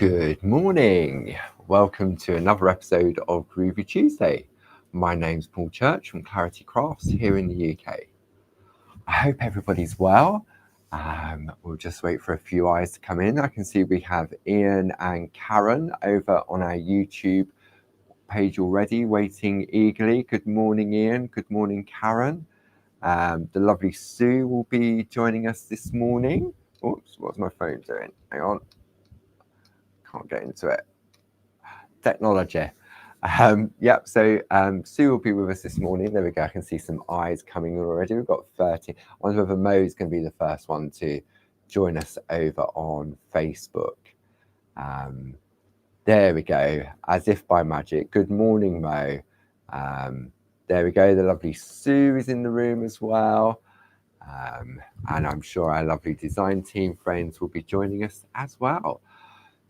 Good morning. Welcome to another episode of Groovi Tuesday. My name's Paul Church from Clarity Crafts here in the UK. I hope everybody's well. We'll just wait for a few eyes to come in. I can see we have Ian and Karen over on our YouTube page already, waiting eagerly. Good morning, Ian. Good morning, Karen. The lovely Sue will be joining us this morning. Oops, what's my phone doing? Hang on. Can't get into it. Technology. So Sue will be with us this morning. There we go. I can see some eyes coming in already. We've got 30. I wonder whether Mo's going to be the first one to join us over on Facebook. There we go. As if by magic. Good morning, Mo. There we go. The lovely Sue is in the room as well. And I'm sure our lovely design team friends will be joining us as well.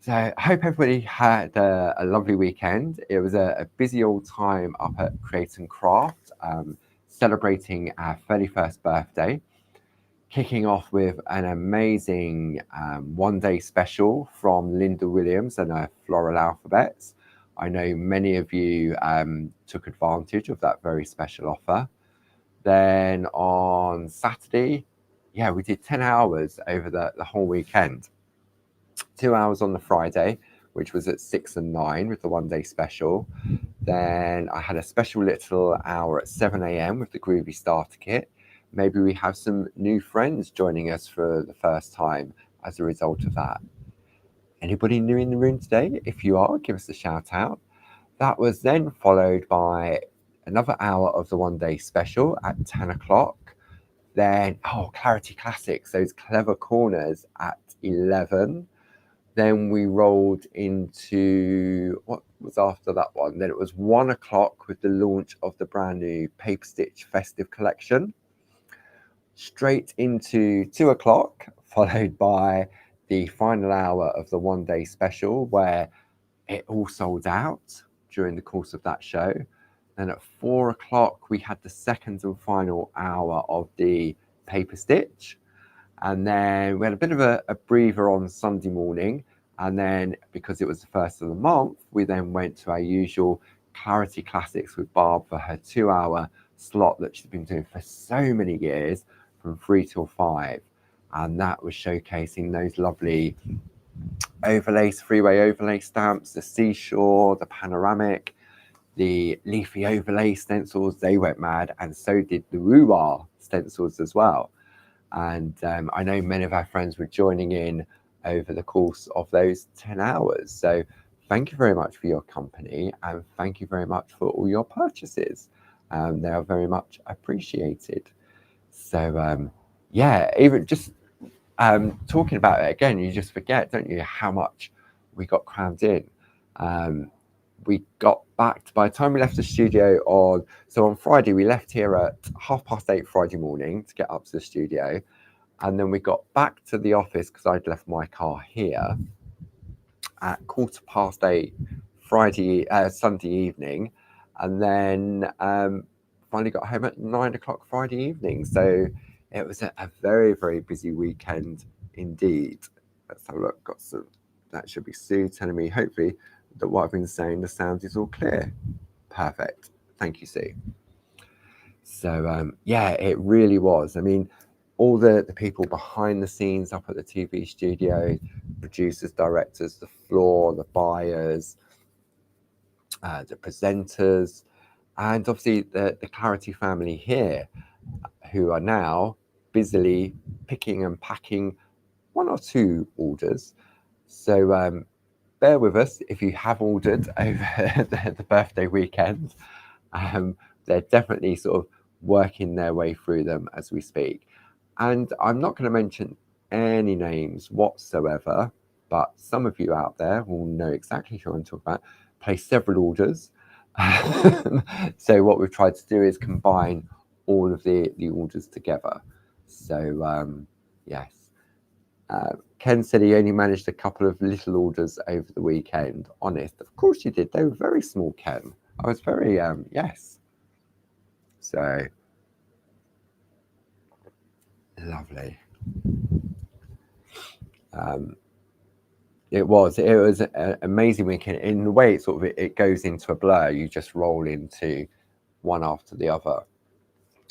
So I hope everybody had a lovely weekend. It was a busy old time up at Create and Craft, celebrating our 31st birthday, kicking off with an amazing one-day special from Linda Williams and her Floral Alphabets. I know many of you took advantage of that very special offer. Then on Saturday, we did 10 hours over the whole weekend. 2 hours on the Friday, which was at 6 and 9 with the one-day special. Then I had a special little hour at 7 a.m. with the Groovi Starter Kit. Maybe we have some new friends joining us for the first time as a result of that. Anybody new in the room today? If you are, give us a shout out. That was then followed by another hour of the one-day special at 10 o'clock. Then, Clarity Classics, those clever corners at 11. Then we rolled into, what was after that one? Then it was 1 o'clock with the launch of the brand new Paper Stitch Festive Collection. Straight into 2 o'clock, followed by the final hour of the one-day special, where it all sold out during the course of that show. Then at 4 o'clock, we had the second and final hour of the Paper Stitch. And then we had a bit of a breather on Sunday morning. And then because it was the first of the month, we then went to our usual Clarity Classics with Barb for her 2-hour slot that she's been doing for so many years from 3 till 5. And that was showcasing those lovely overlays, freeway overlay stamps, the seashore, the panoramic, the leafy overlay stencils. They went mad. And so did the Ruar stencils as well. And I know many of our friends were joining in over the course of those 10 hours. So thank you very much for your company, and thank you very much for all your purchases. They are very much appreciated. So even just talking about it again, you just forget, don't you, how much we got crammed in. We got back, by the time we left the studio on Friday, we left here at 8:30 Friday morning to get up to the studio. And then we got back to the office because I'd left my car here at 8:15 Sunday evening. And then finally got home at 9 o'clock Friday evening. So it was a very, very busy weekend indeed. Let's have a look. That should be Sue telling me, hopefully, that what I've been saying, the sound is all clear. Perfect. Thank you, Sue. So it really was. I mean, all the people behind the scenes up at the TV studio, producers, directors, the floor, the buyers, the presenters, and obviously the Clarity family here, who are now busily picking and packing 1 or 2 orders. So bear with us if you have ordered over the birthday weekend. They're definitely sort of working their way through them as we speak. And I'm not going to mention any names whatsoever, but some of you out there will know exactly who I'm talking about. Place several orders. So what we've tried to do is combine all of the orders together. So yes. Ken said he only managed a couple of little orders over the weekend. Honest, of course you did. They were very small, Ken. I was very, yes. So, lovely. It was amazing weekend. In the way it sort of it goes into a blur, you just roll into one after the other.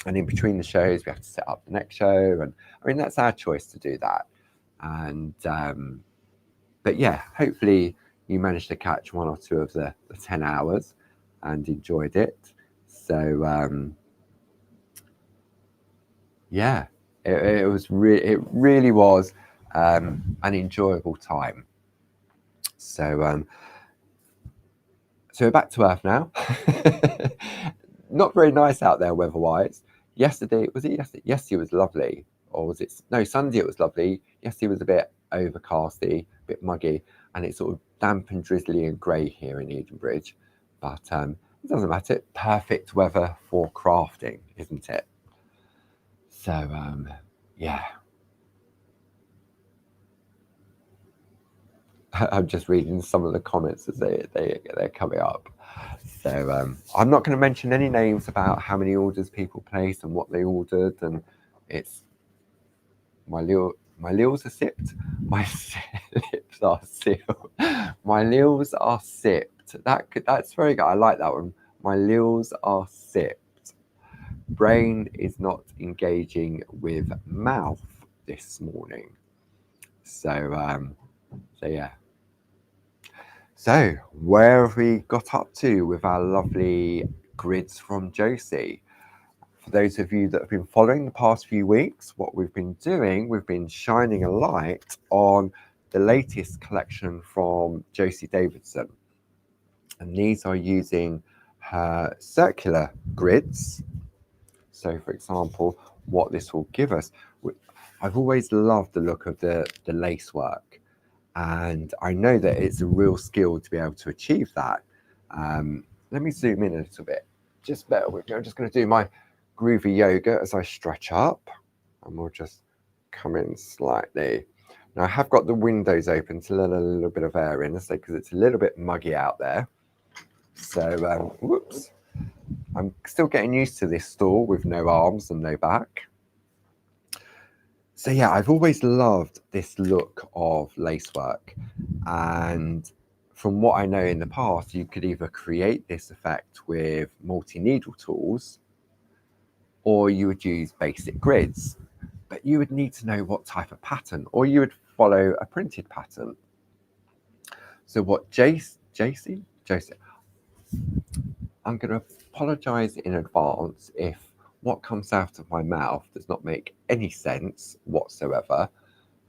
And in between the shows, we have to set up the next show. And I mean, that's our choice to do that. And, but yeah, hopefully you managed to catch one or two of the 10 hours and enjoyed it. So, yeah, it really was an enjoyable time. So, so we're back to Earth now. Not very nice out there weather-wise. Yesterday, was it yesterday? Yesterday was lovely. Or was it? No, Sunday it was lovely. Yesterday was a bit overcasty, a bit muggy, and it's sort of damp and drizzly and grey here in Edenbridge. But it doesn't matter. Perfect weather for crafting, isn't it? So, yeah. I'm just reading some of the comments as they're coming up. So I'm not going to mention any names about how many orders people placed and what they ordered, and it's my lils are sipped, my lips are sealed, my lils are sipped. That's very good. I like that one. My lils are sipped. Brain is not engaging with mouth this morning. So yeah. So, where have we got up to with our lovely grids from Josie? For those of you that have been following the past few weeks, what we've been doing, we've been shining a light on the latest collection from Josie Davidson. And these are using her circular grids. So, for example, what this will give us. I've always loved the look of the lacework. And I know that it's a real skill to be able to achieve that. Let me zoom in a little bit. Just bear with me. I'm just going to do my Groovi yoga as I stretch up. And we'll just come in slightly. Now, I have got the windows open to let a little bit of air in, because it's a little bit muggy out there. So, whoops. I'm still getting used to this stool with no arms and no back. So yeah, I've always loved this look of lacework, and from what I know in the past, you could either create this effect with multi-needle tools, or you would use basic grids, but you would need to know what type of pattern, or you would follow a printed pattern. So what Josie, I'm going to apologize in advance if what comes out of my mouth does not make any sense whatsoever,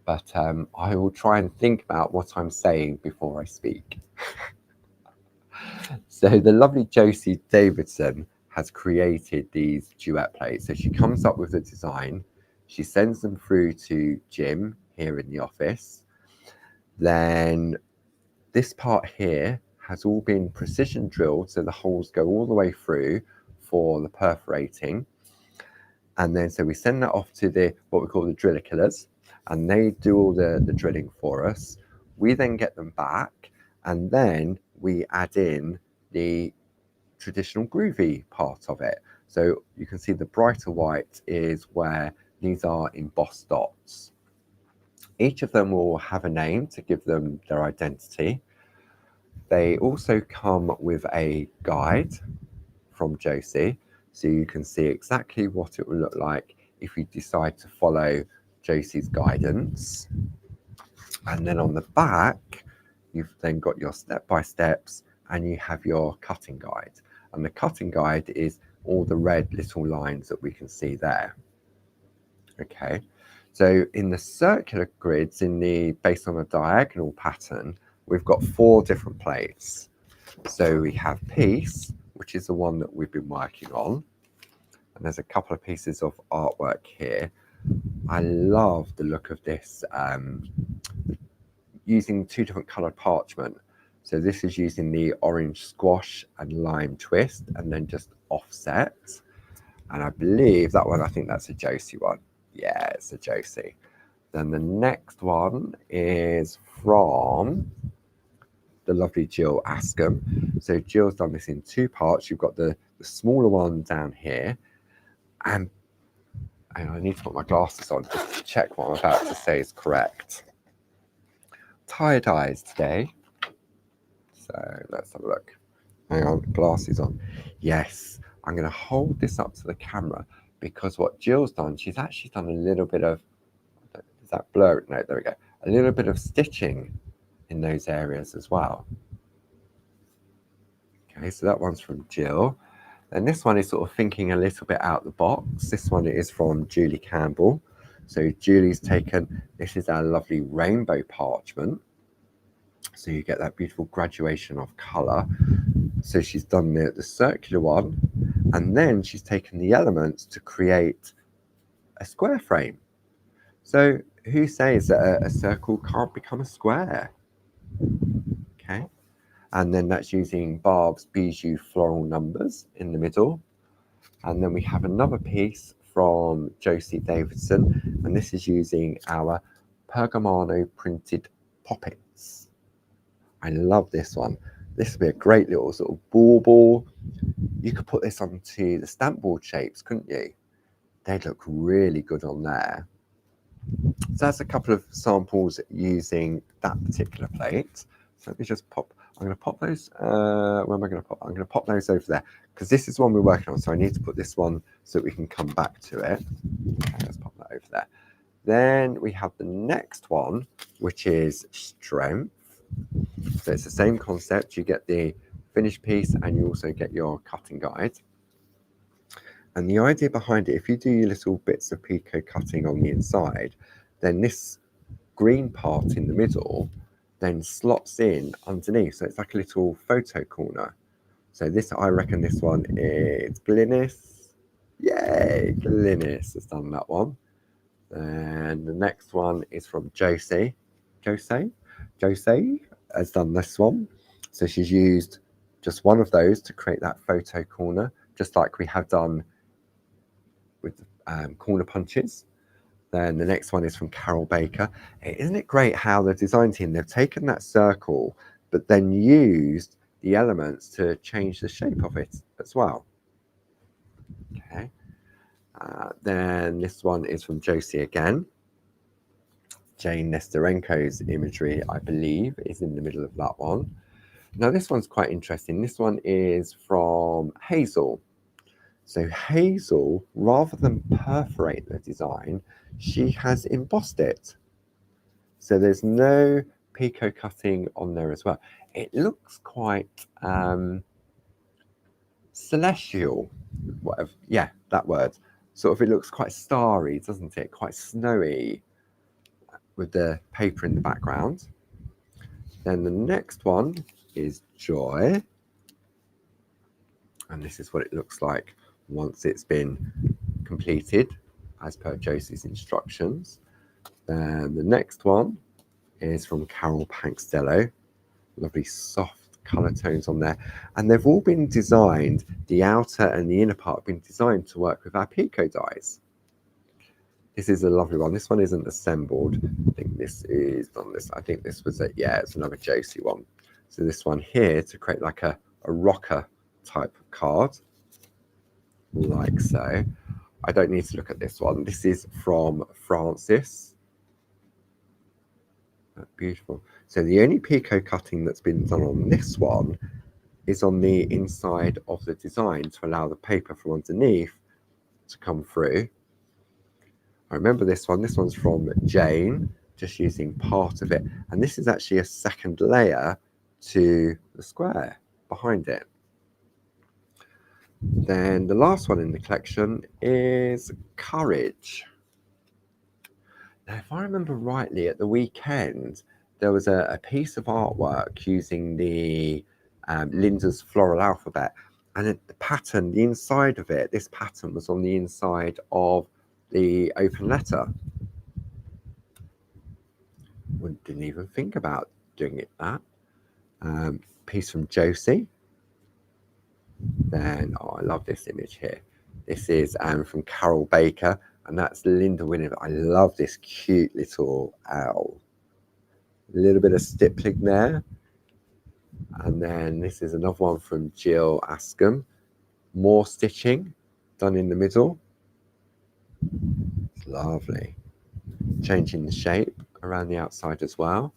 but I will try and think about what I'm saying before I speak. So the lovely Josie Davidson has created these duet plates. So she comes up with the design, she sends them through to Jim here in the office. Then this part here has all been precision drilled, so the holes go all the way through for the perforating. And then so we send that off to what we call the driller killers, and they do all the drilling for us. We then get them back, and then we add in the traditional groovy part of it. So you can see the brighter white is where these are embossed dots. Each of them will have a name to give them their identity. They also come with a guide from Josie, so you can see exactly what it will look like if you decide to follow Josie's guidance. And then on the back, you've then got your step-by-steps, and you have your cutting guide. And the cutting guide is all the red little lines that we can see there. Okay, so in the circular grids, based on a diagonal pattern, we've got 4 different plates. So we have Peace, which is the one that we've been working on. And there's a couple of pieces of artwork here. I love the look of this, using 2 different colored parchment. So this is using the orange squash and lime twist, and then just offset. And I believe that one, I think that's a Josie one. Yeah, it's a Josie. Then the next one is from the lovely Jill Askham. So Jill's done this in 2 parts. You've got the smaller one down here, and I need to put my glasses on just to check what I'm about to say is correct. tie-dyes today. So let's have a look. Hang on, glasses on. Yes, I'm going to hold this up to the camera because what Jill's done, she's actually done a little bit of, is that blurry? No, there we go. A little bit of stitching in those areas as well. Okay, so that one's from Jill. And this one is sort of thinking a little bit out the box. This one is from Julie Campbell. So Julie's taken, this is our lovely rainbow parchment. So you get that beautiful graduation of colour. So she's done the circular one, and then she's taken the elements to create a square frame. So who says that a circle can't become a square? Okay. And then that's using Barb's Bijou floral numbers in the middle. And then we have another piece from Josie Davidson, and this is using our Pergamano printed poppets. I love this one. This would be a great little sort of bauble. You could put this onto the stamp board shapes, couldn't you? They'd look really good on there. So that's a couple of samples using that particular plate. So let me just pop, I'm going to pop those, where am I going to pop? I'm going to pop those over there because this is one we're working on. So I need to put this one so that we can come back to it. Okay, let's pop that over there. Then we have the next one, which is strength. So it's the same concept. You get the finished piece and you also get your cutting guide. And the idea behind it, if you do your little bits of Pico cutting on the inside, then this green part in the middle then slots in underneath. So it's like a little photo corner. So this, I reckon this one is Glynis. Yay, Glynis has done that one. And the next one is from Josie. Josie has done this one. So she's used just one of those to create that photo corner, just like we have done with corner punches. Then the next one is from Carol Baker. Isn't it great how the design team, they've taken that circle, but then used the elements to change the shape of it as well. Okay. Then this one is from Josie again. Jane Nesterenko's imagery, I believe, is in the middle of that one. Now this one's quite interesting. This one is from Hazel. So Hazel, rather than perforate the design, she has embossed it. So there's no Pico cutting on there as well. It looks quite celestial, whatever. Yeah, that word. Sort of, it looks quite starry, doesn't it? Quite snowy with the paper in the background. Then the next one is Joy. And this is what it looks like once it's been completed as per Josie's instructions. Then the next one is from Carol Pankstello. Lovely soft colour tones on there. And they've all been designed, the outer and the inner part have been designed to work with our Pico dies. This is a lovely one. This one isn't assembled. I think this is on this. I think this was it. Yeah, it's another Josie one. So this one here to create like a rocker type card, like so. I don't need to look at this one. This is from Francis. Beautiful. So the only Pico cutting that's been done on this one is on the inside of the design to allow the paper from underneath to come through. I remember this one. This one's from Jane, just using part of it. And this is actually a second layer to the square behind it. Then the last one in the collection is Courage. Now, if I remember rightly, at the weekend, there was a piece of artwork using the Linda's floral alphabet. And the pattern, the inside of it, this pattern was on the inside of the open letter. Didn't even think about doing it that. Piece from Josie. Then, oh, I love this image here. This is from Carol Baker, and that's Linda Winner. I love this cute little owl. A little bit of stippling there. And then this is another one from Jill Askham. More stitching done in the middle. It's lovely. Changing the shape around the outside as well.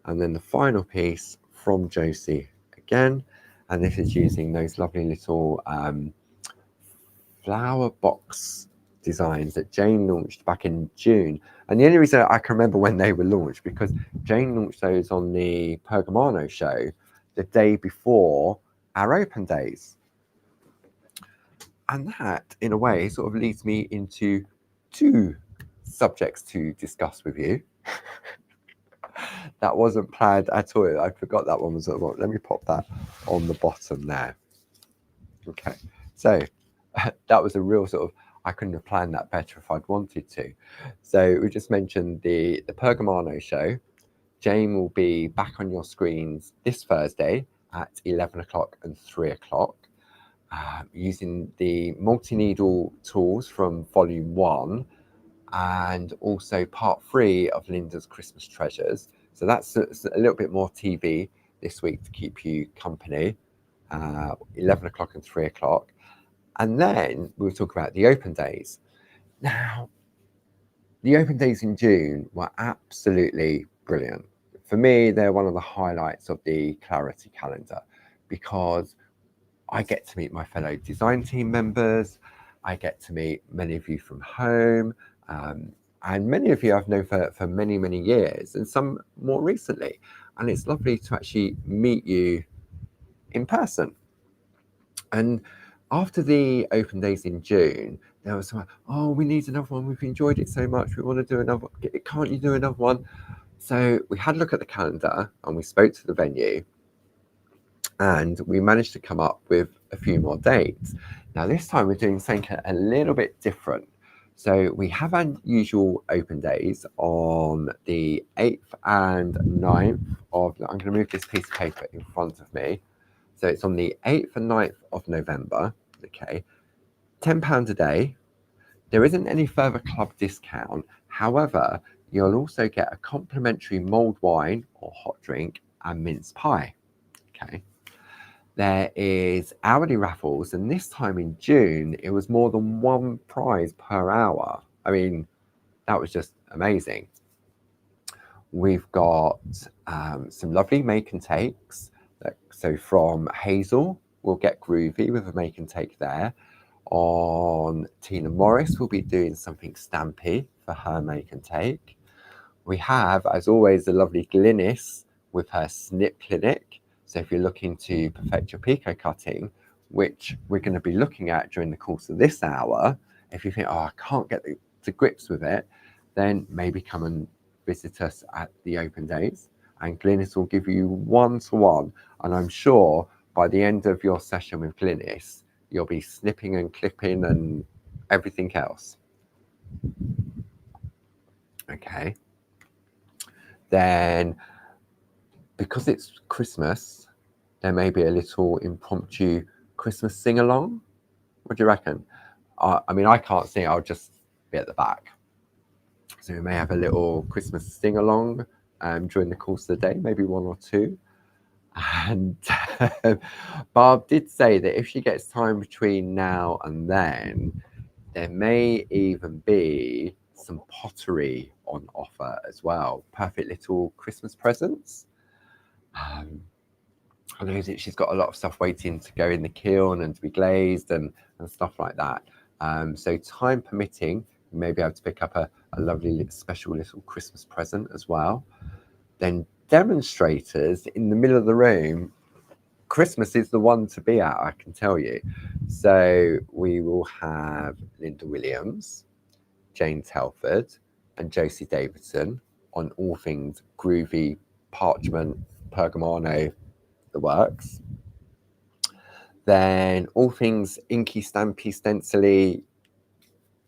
And then the final piece from Josie again, and this is using those lovely little flower box designs that Jane launched back in June. And the only reason I can remember when they were launched, because Jane launched those on the Pergamano show the day before our open days. And that, in a way, sort of leads me into two subjects to discuss with you. That wasn't planned at all. I forgot that one was at the bottom. Let me pop that on the bottom there. Okay, so that was a real sort of, I couldn't have planned that better if I'd wanted to. So we just mentioned the Pergamano show. Jane will be back on your screens this Thursday at 11 o'clock and 3 o'clock. Using the multi-needle tools from volume 1 and also part 3 of Linda's Christmas Treasures. So that's a little bit more TV this week to keep you company, 11 o'clock and 3 o'clock. And then we'll talk about the open days. Now, the open days in June were absolutely brilliant. For me, they're one of the highlights of the Clarity calendar, because I get to meet my fellow design team members. I get to meet many of you from home, and many of you I've known for many, many years, and some more recently. And it's lovely to actually meet you in person. And after the open days in June, there was some, oh, we need another one. We've enjoyed it so much. We want to do another. Can't you do another one? So we had a look at the calendar and we spoke to the venue, and we managed to come up with a few more dates. Now this time we're doing something a little bit different. So we have our usual open days on the 8th and 9th of, I'm going to move this piece of paper in front of me. So it's on the 8th and 9th of November, okay, £10 a day. There isn't any further club discount. However, you'll also get a complimentary mulled wine or hot drink and mince pie, okay. There is hourly raffles, and this time in June, it was more than one prize per hour. I mean, that was just amazing. We've got some lovely make and takes. So from Hazel, we'll get Groovi with a make and take there. On Tina Morris, we'll be doing something stampy for her make and take. We have, as always, the lovely Glynis with her snip clinic. So if you're looking to perfect your Pico cutting, which we're going to be looking at during the course of this hour, if you think, oh, I can't get to grips with it, then maybe come and visit us at the open days. And Glynis will give you one-to-one. And I'm sure by the end of your session with Glynis, you'll be snipping and clipping and everything else. Okay. Then, because it's Christmas, there may be a little impromptu Christmas sing-along. What do you reckon? I mean, I can't sing. I'll just be at the back. So we may have a little Christmas sing-along during the course of the day, maybe one or two. And Barb did say that if she gets time between now and then, there may even be some pottery on offer as well. Perfect little Christmas presents. I know that she's got a lot of stuff waiting to go in the kiln and to be glazed and stuff like that. So time permitting, you may be able to pick up a lovely special little Christmas present as well. Then demonstrators in the middle of the room. Christmas is the one to be at, I can tell you. So we will have Linda Williams, Jane Telford, and Josie Davidson on all things groovy, parchment, Pergamano, the works. Then all things inky, stampy, stencily,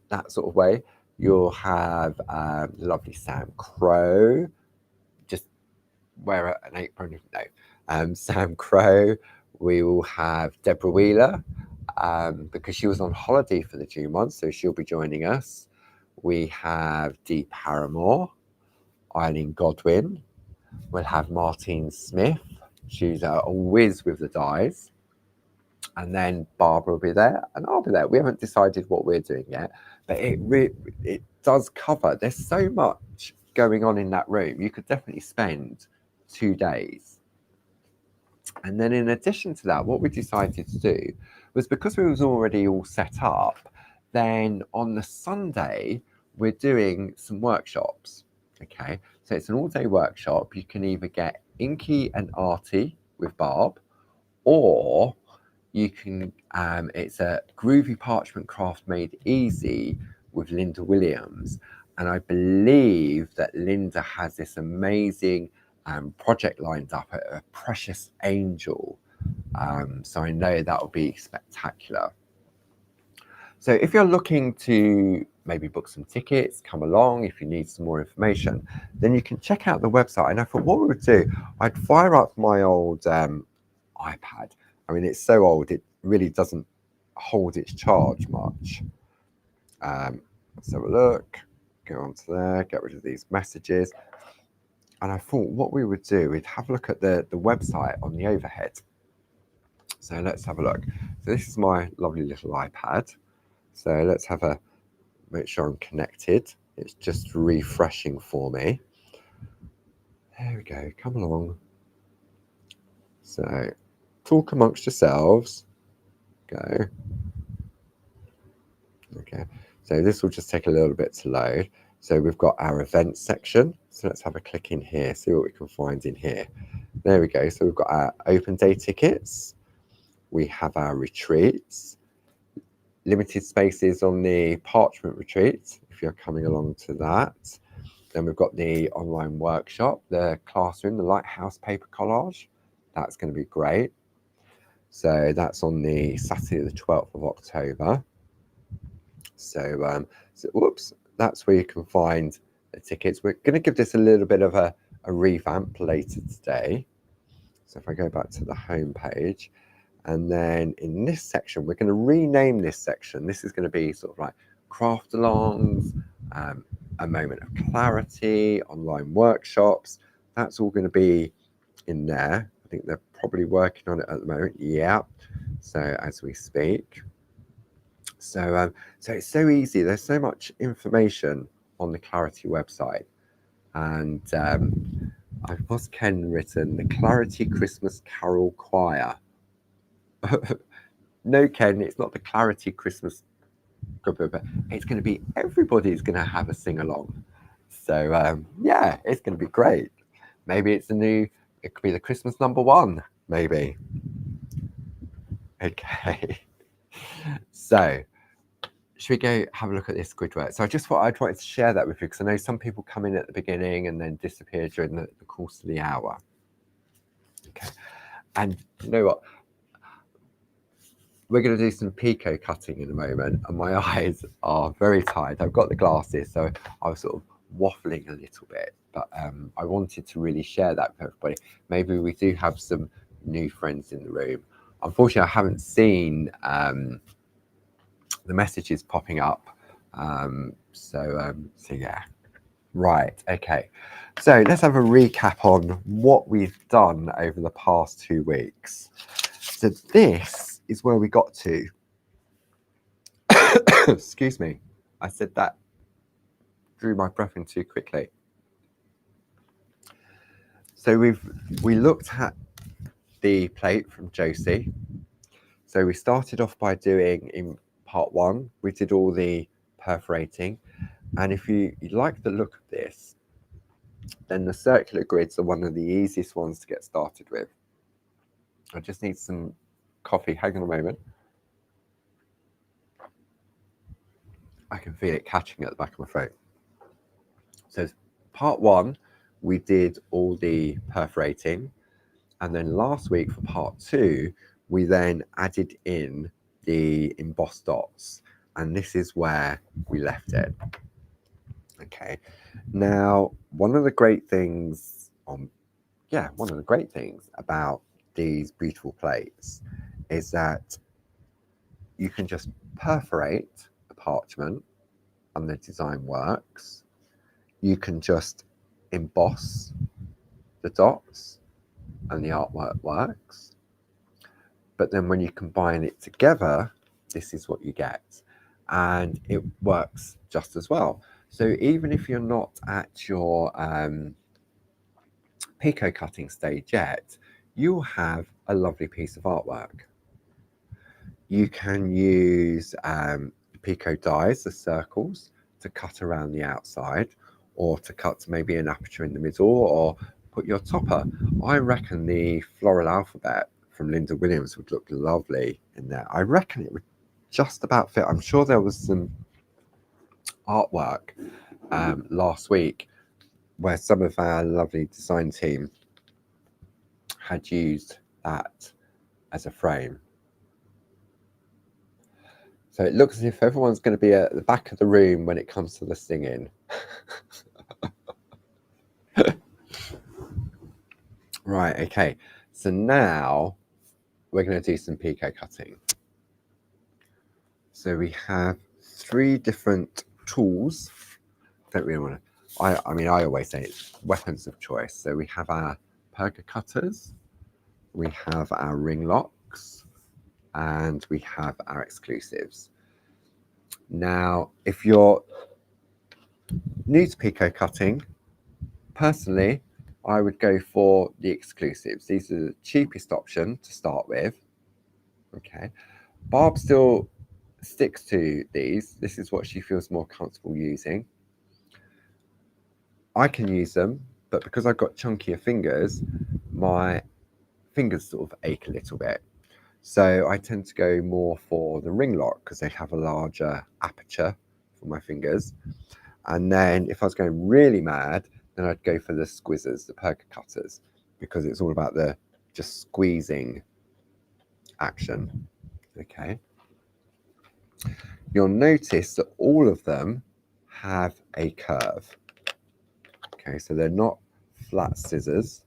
that sort of way. You'll have the lovely Sam Crow. Just wear an apron. No, Sam Crow. We will have Deborah Wheeler because she was on holiday for the June month, so she'll be joining us. We have Dee Paramore, Eileen Godwin. We'll have Martine Smith. She's a whiz with the dies. And then Barbara will be there, and I'll be there. We haven't decided what we're doing yet, but it does cover. There's so much going on in that room. You could definitely spend 2 days. And then in addition to that, what we decided to do was, because we was already all set up, then on the Sunday, we're doing some workshops. Okay, so it's an all-day workshop. You can either get inky and arty with Barb, or you can, it's a groovy parchment craft made easy with Linda Williams. And I believe that Linda has this amazing project lined up at a Precious Angel. So I know that will be spectacular. So if you're looking to maybe book some tickets, come along, if you need some more information, then you can check out the website. And I thought what we would do, I'd fire up my old iPad. I mean, it's so old, it really doesn't hold its charge much. Let's have a look, go onto there, get rid of these messages. And I thought what we would do, we'd have a look at the website on the overhead. So let's have a look. So this is my lovely little iPad. So let's have a, make sure I'm connected. It's just refreshing for me. There we go, come along. So talk amongst yourselves. Go. Okay, so this will just take a little bit to load. So we've got our events section. So let's have a click in here, see what we can find in here. There we go. So we've got our open day tickets. We have our retreats, limited spaces on the parchment retreat, if you're coming along to that. Then we've got the online workshop, the classroom, the lighthouse paper collage. That's going to be great. So that's on the Saturday, the 12th of October. So, whoops, that's where you can find the tickets. We're going to give this a little bit of a revamp later today. So if I go back to the home page, and then in this section, we're going to rename this section. This is going to be sort of like craft alongs, a moment of clarity, online workshops. That's all going to be in there. I think they're probably working on it at the moment. Yeah. So as we speak. So it's so easy. There's so much information on the Clarity website. And what's Ken written? The Clarity Christmas Carol Choir. No, Ken, it's not the Clarity Christmas group, but it's going to be, everybody's going to have a sing-along. So yeah, it's going to be great. Maybe it's it could be the Christmas #1, maybe. Okay. So should we go have a look at this grid work? So I just thought I'd wanted to share that with you, because I know some people come in at the beginning and then disappear during the course of the hour. Okay. And you know what? We're going to do some Pico cutting in a moment, and my eyes are very tired. I've got the glasses, so I was sort of waffling a little bit, but I wanted to really share that with everybody. Maybe we do have some new friends in the room. Unfortunately, I haven't seen the messages popping up. So yeah. Right, okay. So let's have a recap on what we've done over the past 2 weeks. So this is where we got to. Excuse me, I said that, drew my breath in too quickly. So we looked at the plate from Josie. So we started off by doing, in part 1, we did all the perforating. And if you like the look of this, then the circular grids are one of the easiest ones to get started with. I just need some coffee. Hang on a moment. I can feel it catching at the back of my throat. So part 1, we did all the perforating. And then last week for part 2, we then added in the embossed dots. And this is where we left it. Okay. Now, one of the great things about these beautiful plates is that you can just perforate the parchment and the design works. You can just emboss the dots and the artwork works. But then when you combine it together, this is what you get. And it works just as well. So even if you're not at your Pico cutting stage yet, you'll have a lovely piece of artwork. You can use Pico dies, the circles, to cut around the outside, or to cut maybe an aperture in the middle, or put your topper. I reckon the floral alphabet from Linda Williams would look lovely in there. I reckon it would just about fit. I'm sure there was some artwork last week where some of our lovely design team had used that as a frame. So it looks as if everyone's going to be at the back of the room when it comes to the singing. Right, okay. So now we're going to do some Pico cutting. So we have 3 different tools. Don't really want to, I mean, I always say it's weapons of choice. So we have our perga cutters, we have our ring locks, and we have our exclusives. Now, if you're new to Pico cutting, personally, I would go for the exclusives. These are the cheapest option to start with. Okay, Barb still sticks to these. This is what she feels more comfortable using. I can use them, but because I've got chunkier fingers, my fingers sort of ache a little bit. So I tend to go more for the ring lock because they have a larger aperture for my fingers. And then if I was going really mad, then I'd go for the squizzers, the perga cutters, because it's all about the just squeezing action. Okay. You'll notice that all of them have a curve. Okay, so they're not flat scissors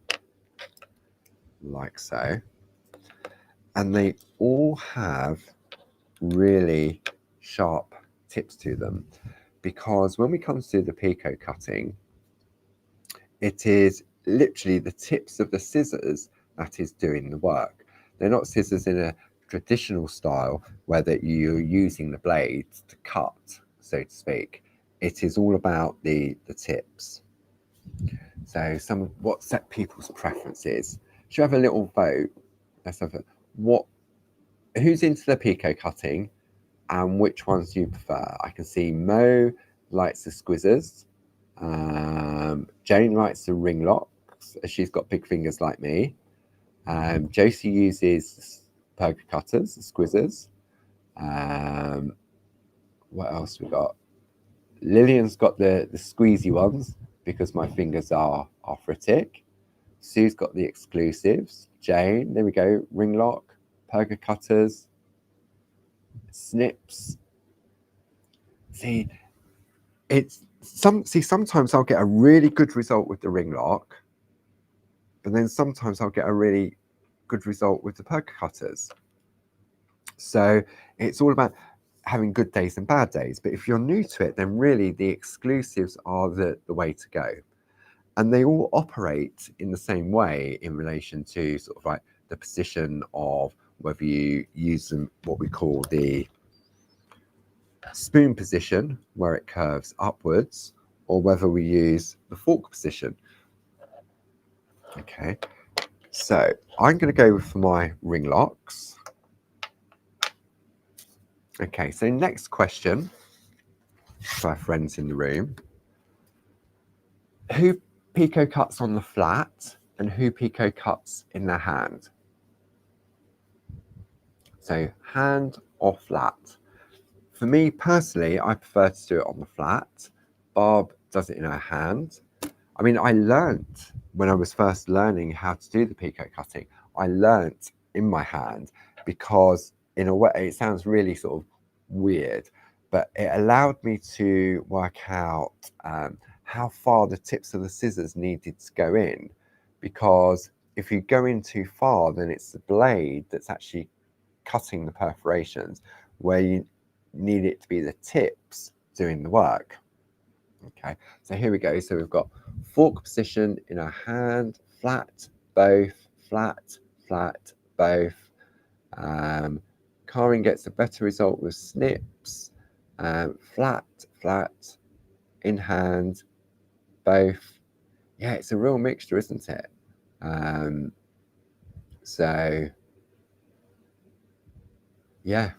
like so. And they all have really sharp tips to them, because when we come to the Pico cutting, it is literally the tips of the scissors that is doing the work. They're not scissors in a traditional style where that you're using the blades to cut, so to speak. It is all about the tips. So some of what set people's preferences. Should we have a little vote? Let's have who's into the Pico cutting and which ones do you prefer? I can see Mo likes the squizzers. Jane likes the ring locks. She's got big fingers like me. Josie uses perga cutters, the squizzers. What else we got? Lillian's got the squeezy ones because my fingers are arthritic. Sue's got the exclusives. Jane, there we go, ring lock, perga cutters, snips. See, sometimes I'll get a really good result with the ring lock, but then sometimes I'll get a really good result with the perga cutters. So it's all about having good days and bad days. But if you're new to it, then really the exclusives are the way to go. And they all operate in the same way in relation to sort of like the position of whether you use them, what we call the spoon position, where it curves upwards, or whether we use the fork position. Okay, so I'm going to go for my ring locks. Okay, so next question for our friends in the room. Who Pico cuts on the flat and who Pico cuts in their hand? So hand or flat? For me personally, I prefer to do it on the flat. Barb does it in her hand. I mean, I learnt when I was first learning how to do the Pico cutting, I learnt in my hand because in a way, it sounds really sort of weird, but it allowed me to work out how far the tips of the scissors needed to go in, because if you go in too far, then it's the blade that's actually cutting the perforations, where you need it to be the tips doing the work. Okay, so here we go. So we've got fork position in our hand, flat, both, flat, flat, both. Karin gets a better result with snips, flat, flat, in hand, both. Yeah, it's a real mixture, isn't it? So yeah.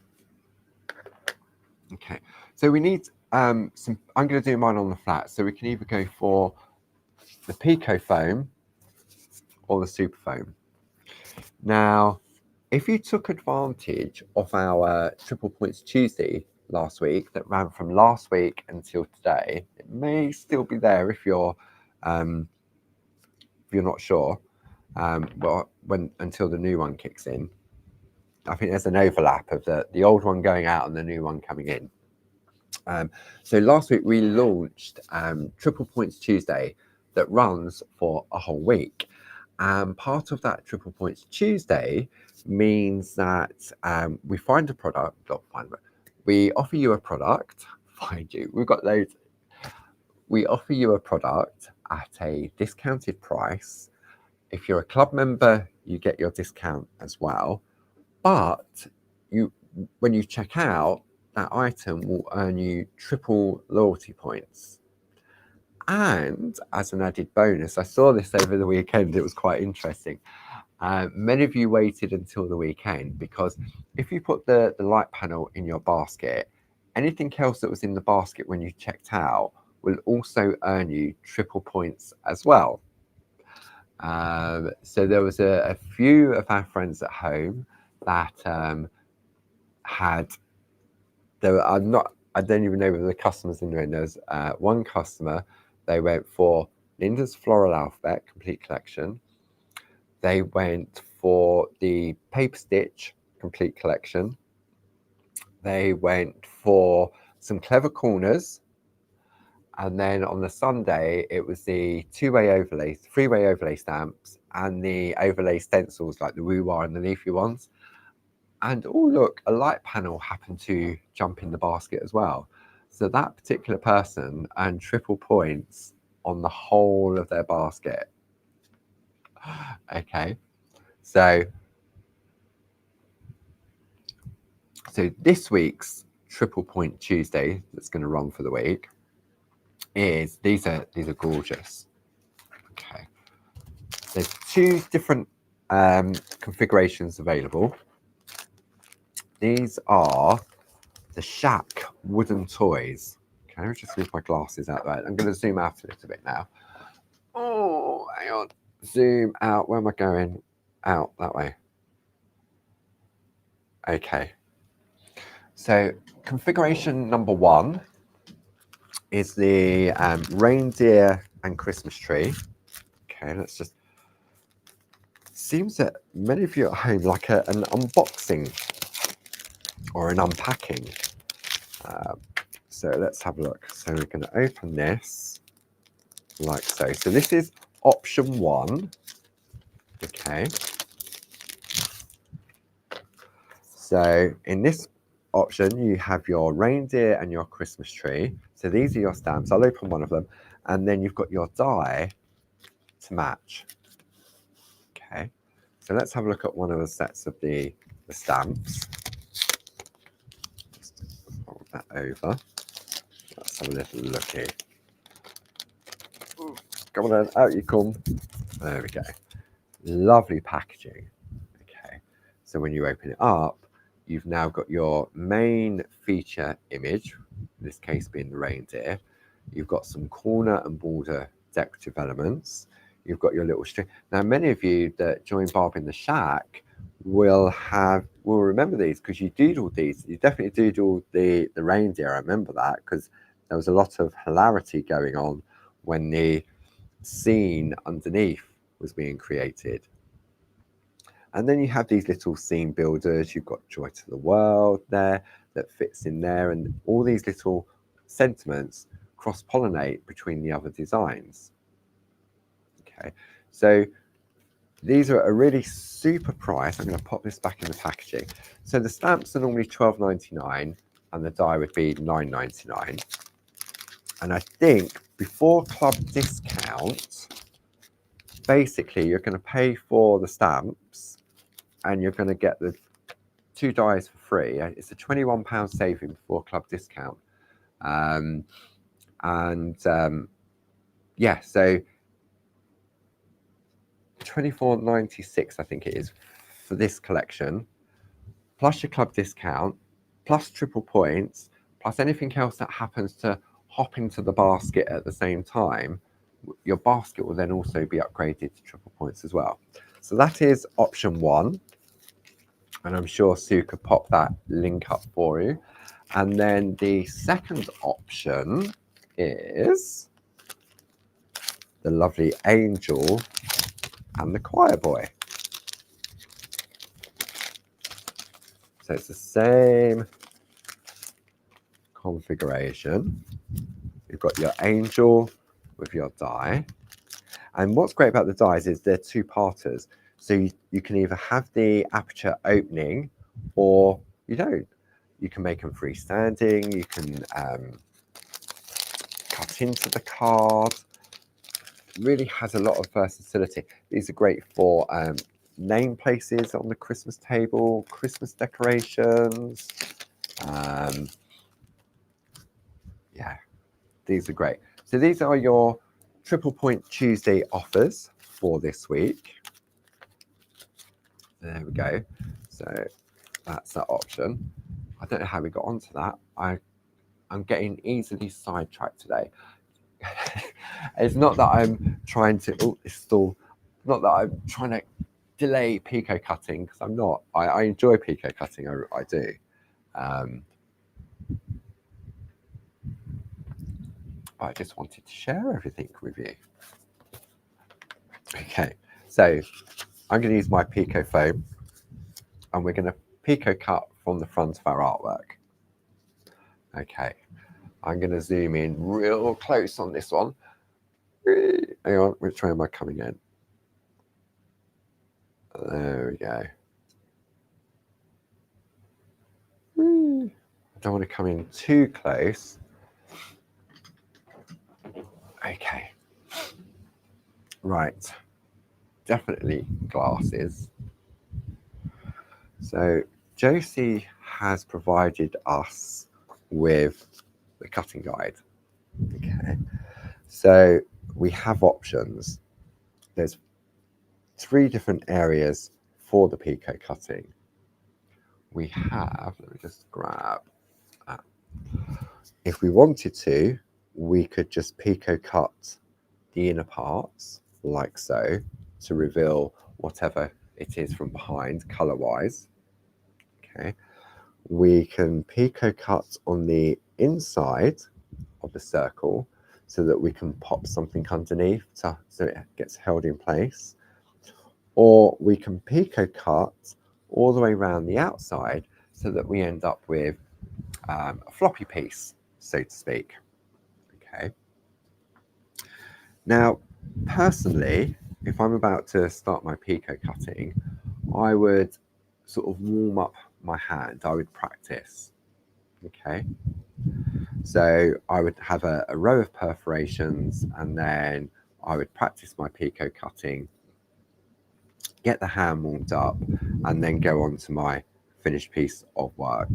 Okay, so we need some. I'm going to do mine on the flat, so we can either go for the Pico foam or the super foam. Now, if you took advantage of our Triple Points Tuesday last week that ran from last week until today, it may still be there if you're not sure. Well, until the new one kicks in, I think there's an overlap of the old one going out and the new one coming in. So last week we launched Triple Points Tuesday that runs for a whole week. And part of that Triple Points Tuesday means that we find a product, we offer you a product, we've got loads. We offer you a product at a discounted price. If you're a club member, you get your discount as well. But when you check out, that item will earn you triple loyalty points. And as an added bonus, I saw this over the weekend, it was quite interesting. Many of you waited until the weekend because if you put the light panel in your basket, anything else that was in the basket when you checked out will also earn you triple points as well. So there was a few of our friends at home that had, I don't even know whether the customers in the room. There was one customer, they went for Linda's Floral Alphabet Complete Collection. They went for the Paper Stitch Complete Collection. They went for some Clever Corners. And then on the Sunday, it was the two-way overlays, three-way overlay stamps, and the overlay stencils like the Woo-Wah and the leafy ones. And oh, look, a light panel happened to jump in the basket as well. So that particular person earned triple points on the whole of their basket. Okay, so this week's Triple Point Tuesday that's going to run for the week is these are gorgeous. Okay, there's two different configurations available. These are the Shack wooden toys. Okay, let me just move my glasses out there. I'm going to zoom out a little bit now. Oh, hang on. Zoom out. Where am I going? Out that way. Okay. So configuration number one is the reindeer and Christmas tree. Okay, let's just. Seems that many of you at home like an unboxing or an unpacking. So let's have a look. So we're going to open this like so. So this is option one. Okay. So in this option, you have your reindeer and your Christmas tree. So these are your stamps. I'll open one of them. And then you've got your die to match. Okay. So let's have a look at one of the sets of the stamps. Just fold that over. Let's have a little looky. Come on then, out you come. There we go. Lovely packaging. Okay. So when you open it up, you've now got your main feature image, in this case being the reindeer. You've got some corner and border decorative elements. You've got your little string. Now, many of you that join Barb in the Shack will remember these because you doodled these. You definitely doodled the reindeer. I remember that because there was a lot of hilarity going on when the scene underneath was being created. And then you have these little scene builders. You've got Joy to the World there that fits in there, and all these little sentiments cross-pollinate between the other designs. Okay, so these are a really super price. I'm going to pop this back in the packaging. So the stamps are normally $12.99 and the die would be $9.99. And I think before club discount, basically you're going to pay for the stamps and you're going to get the two dies for free. It's a £21 saving before club discount. Yeah, so £24.96, I think it is, for this collection, plus your club discount, plus triple points, plus anything else that happens to hop into the basket at the same time, your basket will then also be upgraded to triple points as well. So that is option one. And I'm sure Sue could pop that link up for you. And then the second option is the lovely Angel and the Choir Boy. So it's the same configuration. You've got your Angel with your die. And what's great about the dies is they're two-parters. So you can either have the aperture opening or you don't. You can make them freestanding. You can cut into the card. Really has a lot of versatility. These are great for name places on the Christmas table, Christmas decorations. Yeah, these are great. So these are your Triple Point Tuesday offers for this week. There we go. So that's that option. I don't know how we got onto that. I'm getting easily sidetracked today. It's not that I'm trying to, it's still not that I'm trying to delay Pico cutting, because I'm not. I enjoy Pico cutting, I do. I just wanted to share everything with you. Okay, so I'm going to use my Pico foam, and we're going to Pico cut from the front of our artwork. Okay, I'm going to zoom in real close on this one. Hang on, which way am I coming in? There we go. I don't want to come in too close. Okay. Right. Definitely glasses. So Josie has provided us with the cutting guide. Okay. So we have options. There's 3 different areas for the Pico cutting. We have, let me just grab that. If we wanted to, we could just Pico cut the inner parts like so to reveal whatever it is from behind color wise. Okay. We can Pico cut on the inside of the circle so that we can pop something underneath so it gets held in place. Or we can Pico cut all the way around the outside so that we end up with a floppy piece, so to speak. Okay. Now, personally, if I'm about to start my Pico cutting, I would sort of warm up my hand. I would practice. Okay. So I would have a row of perforations, and then I would practice my Pico cutting, get the hand warmed up, and then go on to my finished piece of work.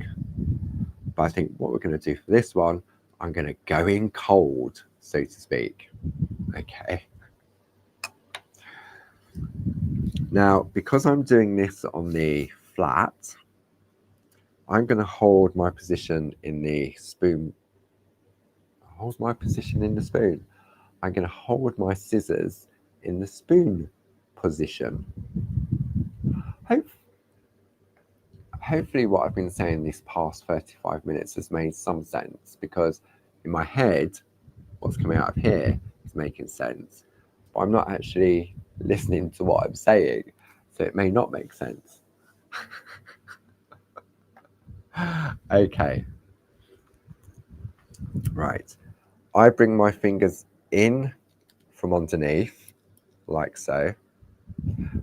But I think what we're going to do for this one, I'm going to go in cold, so to speak. Okay. Now, because I'm doing this on the flat, I'm going to hold my position in the spoon. Hold my position in the spoon. I'm going to hold my scissors in the spoon position. Hopefully what I've been saying this past 35 minutes has made some sense, because in my head, what's coming out of here is making sense, but I'm not actually listening to what I'm saying, so it may not make sense. Okay. Right. I bring my fingers in from underneath, like so,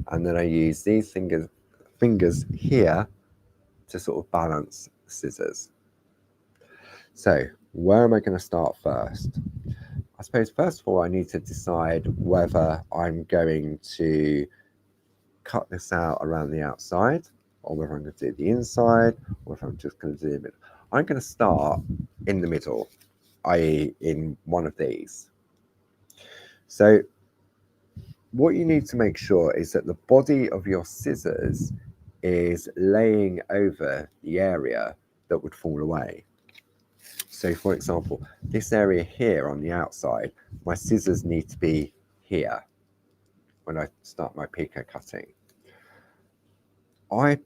and then I use these fingers here to sort of balance the scissors. So where am I going to start first? I suppose first of all I need to decide whether I'm going to cut this out around the outside, or whether I'm going to do the inside, or if I'm just going to do the middle. I'm going to start in the middle, i.e. in one of these. So what you need to make sure is that the body of your scissors is laying over the area that would fall away. So for example, this area here on the outside, my scissors need to be here when I start my Pico cutting. I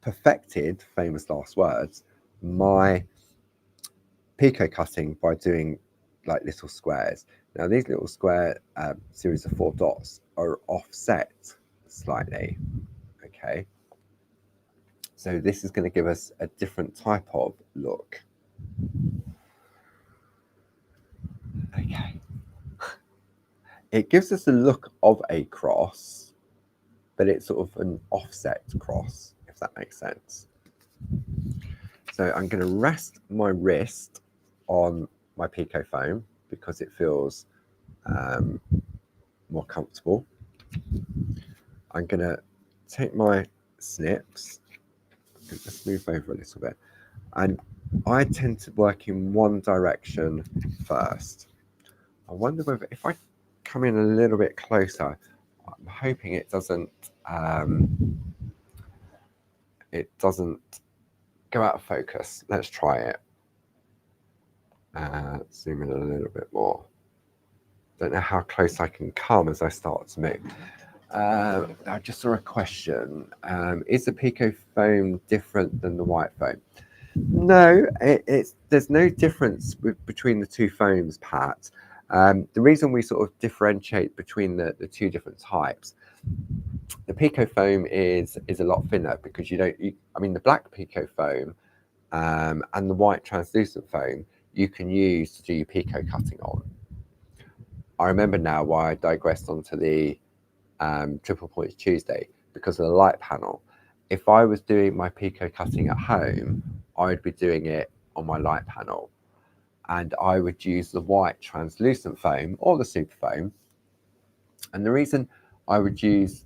perfected, famous last words, my Pico cutting by doing like little squares. Now these little square series of 4 dots are offset slightly, okay? So this is going to give us a different type of look. Okay. It gives us a look of a cross, but it's sort of an offset cross, if that makes sense. So I'm going to rest my wrist on my Pico foam because it feels more comfortable. I'm going to take my snips, let's move over a little bit, and I tend to work in one direction first. I wonder whether if I come in a little bit closer, I'm hoping it doesn't go out of focus. Let's try it. Zoom in a little bit more. Don't know how close I can come as I start to move. I just saw a question. Is the Pico foam different than the white foam? No, there's no difference between the two foams, Pat. The reason we sort of differentiate between the two different types, the Pico foam is a lot thinner because I mean the black Pico foam and the white translucent foam you can use to do your Pico cutting on. I remember now why I digressed onto the Triple Points Tuesday, because of the light panel. If I was doing my Pico cutting at home, I would be doing it on my light panel, and I would use the white translucent foam or the super foam. And the reason I would use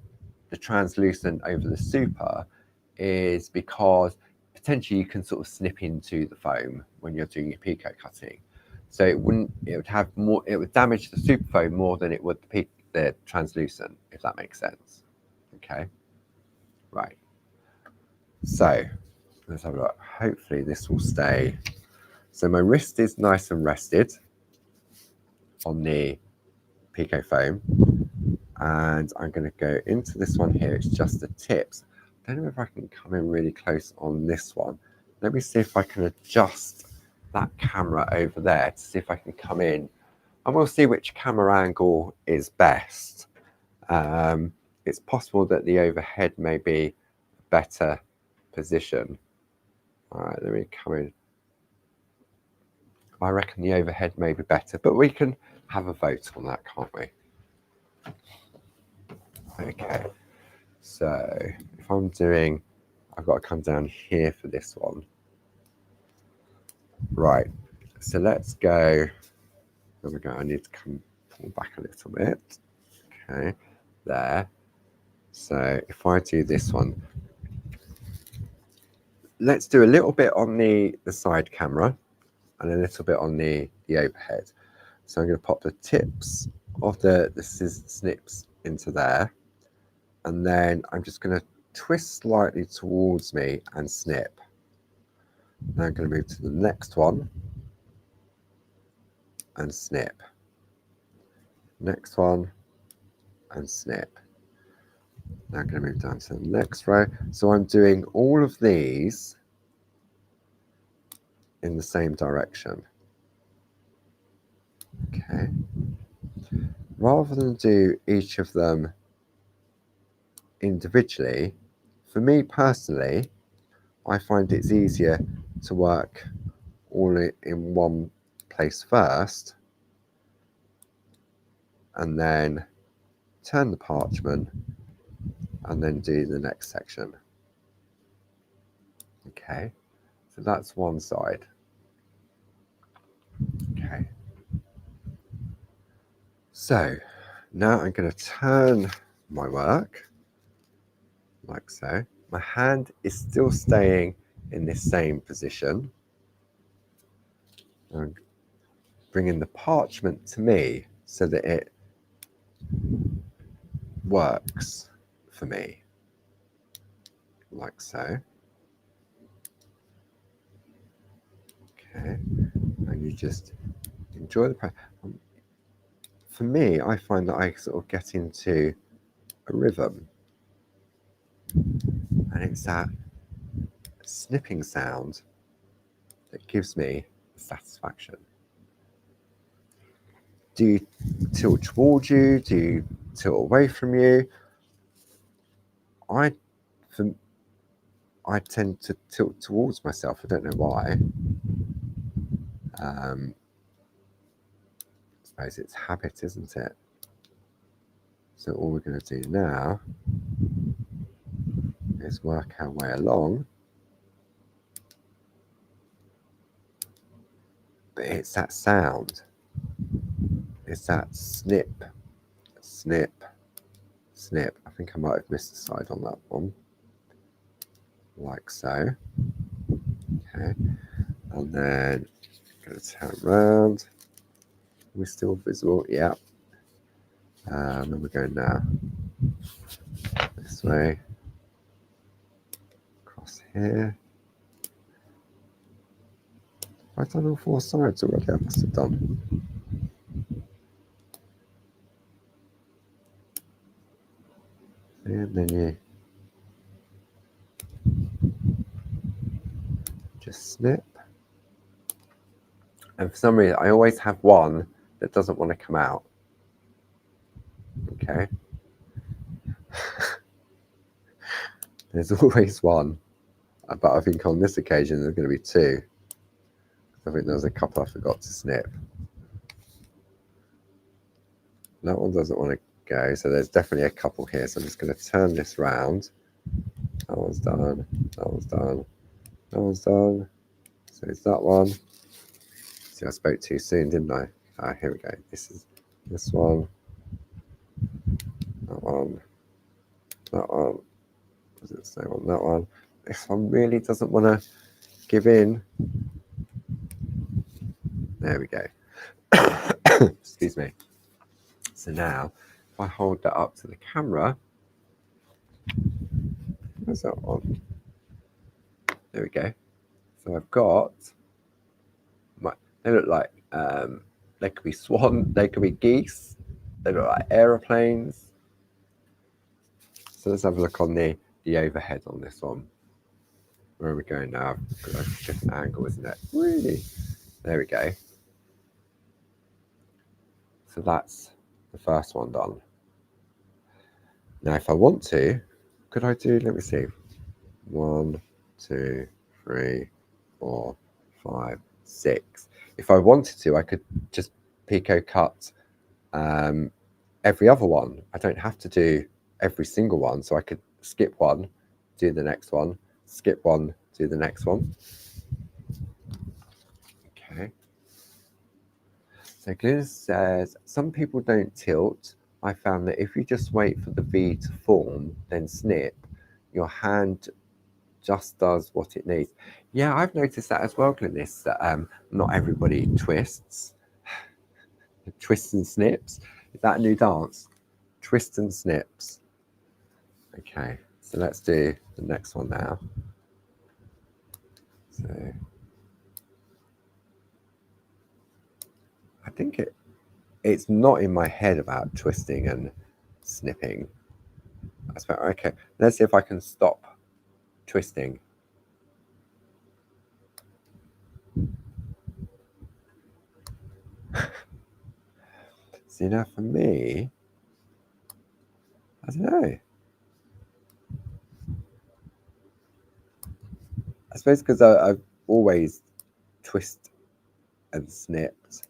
the translucent over the super is because potentially you can sort of snip into the foam when you're doing your Pico cutting. So it would damage the super foam more than it would the translucent, if that makes sense. Okay, right. So let's have a look. Hopefully this will stay. So my wrist is nice and rested on the Pico foam, and I'm going to go into this one here. It's just the tips. I don't know if I can come in really close on this one. Let me see if I can adjust that camera over there to see if I can come in, and we'll see which camera angle is best. It's possible that the overhead may be a better position. All right, let me come in. I reckon the overhead may be better, but we can have a vote on that, can't we? Okay, so if I've got to come down here for this one. Right, so let's go. There we go. I need to pull back a little bit. Okay, there. So if I do this one, let's do a little bit on the side camera and a little bit on the overhead. So I'm going to pop the tips of the snips into there, and then I'm just going to twist slightly towards me and snip. Now I'm going to move to the next one and snip. Next one and snip. Now I'm going to move down to the next row. So I'm doing all of these in the same direction. Okay. Rather than do each of them individually, for me personally, I find it's easier to work all in one place first and then turn the parchment and then do the next section. Okay, so that's one side. Okay, so now I'm going to turn my work like so. My hand is still staying in this same position. I'm bringing the parchment to me so that it works for me, like so. Okay, and you just enjoy the practice. For me, I find that I sort of get into a rhythm, and it's that snipping sound that gives me satisfaction. Do you tilt towards you? Do you tilt away from you? I tend to tilt towards myself. I don't know why. I suppose it's habit, isn't it? So all we're going to do now is work our way along. But it's that sound. It's that snip, snip, snip. I think I might have missed the side on that one. Like so. Okay. And then I'm going to turn around. We're still visible. Yeah. And we're going now. This way. Across here. I've done all four sides already. I must have done. And then you just snip. And for some reason, I always have one that doesn't want to come out. Okay. There's always one. But I think on this occasion, there's going to be two. I think there was a couple I forgot to snip. That one doesn't want to go, so there's definitely a couple here. So I'm just going to turn this round. That one's done. That one's done. That one's done. So it's that one. See, I spoke too soon, didn't I? Ah, here we go. This is this one. That one. That one. Was it the same one? That one. This one really doesn't want to give in. There we go. Excuse me. So now, if I hold that up to the camera, where's that one? There we go. So I've got my. They look like they could be swan. They could be geese. They look like aeroplanes. So let's have a look on the overhead on this one. Where are we going now? Because that's a different angle, isn't it? Really? There we go. So that's the first one done. Now, if I want to, could I do, let me see, 1, 2, 3, 4, 5, 6. If I wanted to, I could just Pico cut every other one. I don't have to do every single one, so I could skip one, do the next one, skip one, do the next one. Okay. So Glynis says, some people don't tilt. I found that if you just wait for the V to form, then snip, your hand just does what it needs. Yeah, I've noticed that as well, Glynis, that not everybody twists. Twists and snips. Is that a new dance? Twist and snips. Okay, so let's do the next one now. So I think it's not in my head about twisting and snipping. I suppose, okay, let's see if I can stop twisting. See, now for me, I don't know. I suppose because I've always twist and snipped.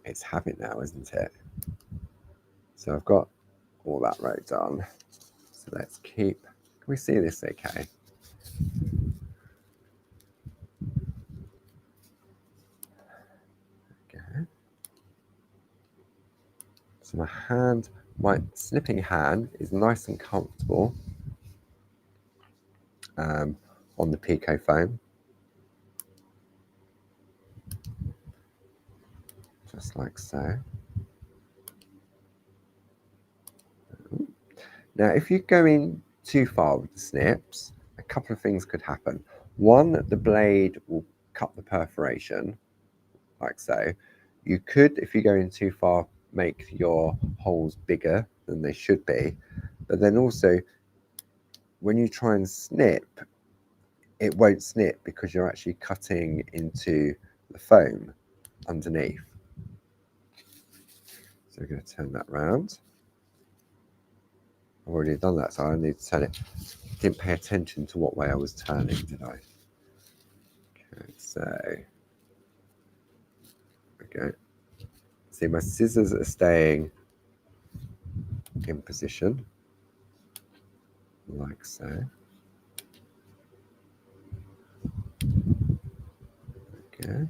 It's habit now, isn't it? So I've got all that row done. So let's keep. Can we see this okay? Okay. So my hand, my snipping hand is nice and comfortable on the Pico foam. Just like so. Now, if you go in too far with the snips, a couple of things could happen. One, the blade will cut the perforation, like so. You could, if you go in too far, make your holes bigger than they should be. But then also, when you try and snip, it won't snip because you're actually cutting into the foam underneath. So we're going to turn that round. I've already done that, so I need to turn it. Didn't pay attention to what way I was turning, did I? Okay, so okay. See, my scissors are staying in position, like so. Okay.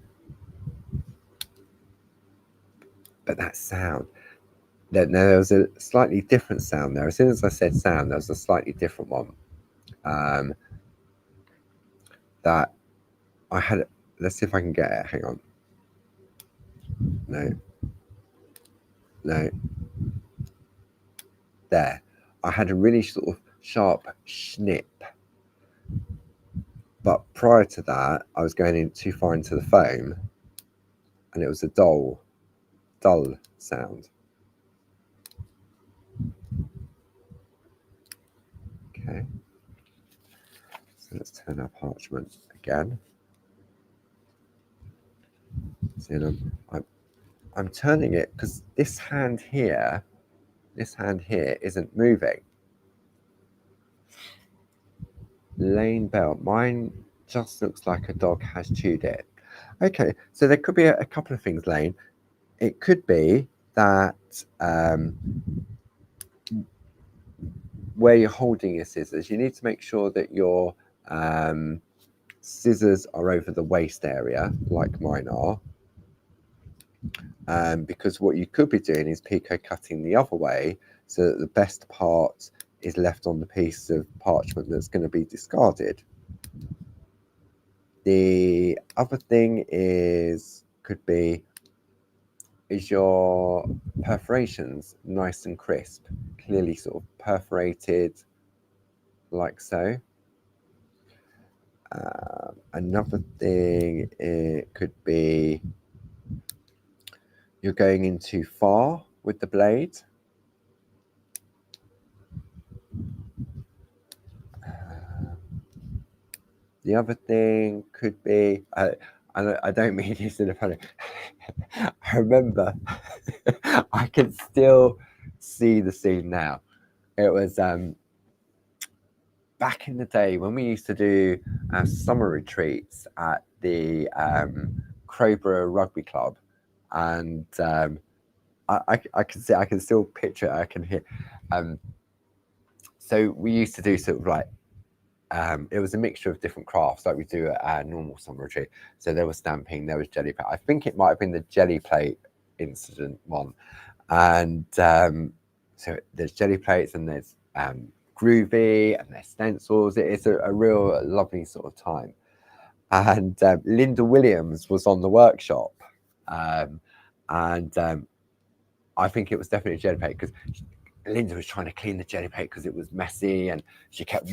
But that sound, there was a slightly different sound there. As soon as I said sound, there was a slightly different one. That I had. Let's see if I can get it. Hang on. No. No. There. I had a really sort of sharp snip. But prior to that, I was going in too far into the foam, and it was a dull sound. Okay. So let's turn our parchment again. See, I'm turning it because this hand here isn't moving. Lane belt. Mine just looks like a dog has chewed it. Okay, so there could be a couple of things, Lane. It could be that where you're holding your scissors, you need to make sure that your scissors are over the waist area, like mine are. Because what you could be doing is Pico cutting the other way so that the best part is left on the piece of parchment that's going to be discarded. The other thing could be, is your perforations nice and crisp, clearly sort of perforated like so. Another thing, it could be you're going in too far with the blade. The other thing could be, I don't mean this in a funny. I remember, I can still see the scene now. It was back in the day when we used to do summer retreats at the Crowborough Rugby Club, and I can still picture it, I can hear. So we used to do sort of like, it was a mixture of different crafts like we do at our normal summer retreat. So there was stamping, there was jelly plate. I think it might have been the jelly plate incident one. And so there's jelly plates and there's Groovi and there's stencils. It's a real lovely sort of time. And Linda Williams was on the workshop. And I think it was definitely jelly plate because Linda was trying to clean the jelly plate because it was messy, and she kept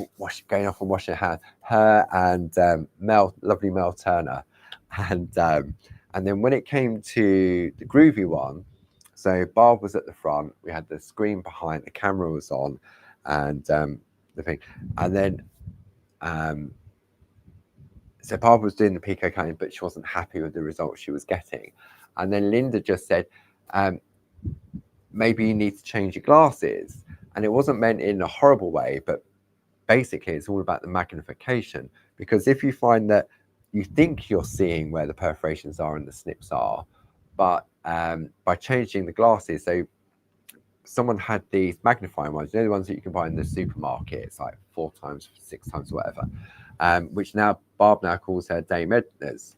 going off and washing her hands. Her and lovely Mel Turner, and then when it came to the Groovi one, so Barb was at the front. We had the screen behind, the camera was on, and the thing, and then so Barb was doing the Pico cutting, but she wasn't happy with the results she was getting, and then Linda just said, maybe you need to change your glasses. And it wasn't meant in a horrible way, but basically it's all about the magnification. Because if you find that you think you're seeing where the perforations are and the snips are, but by changing the glasses, so someone had these magnifying ones, you know, the ones that you can buy in the supermarket, it's like 4 times, 6 times, whatever, which now Barb now calls her Dame Edna's.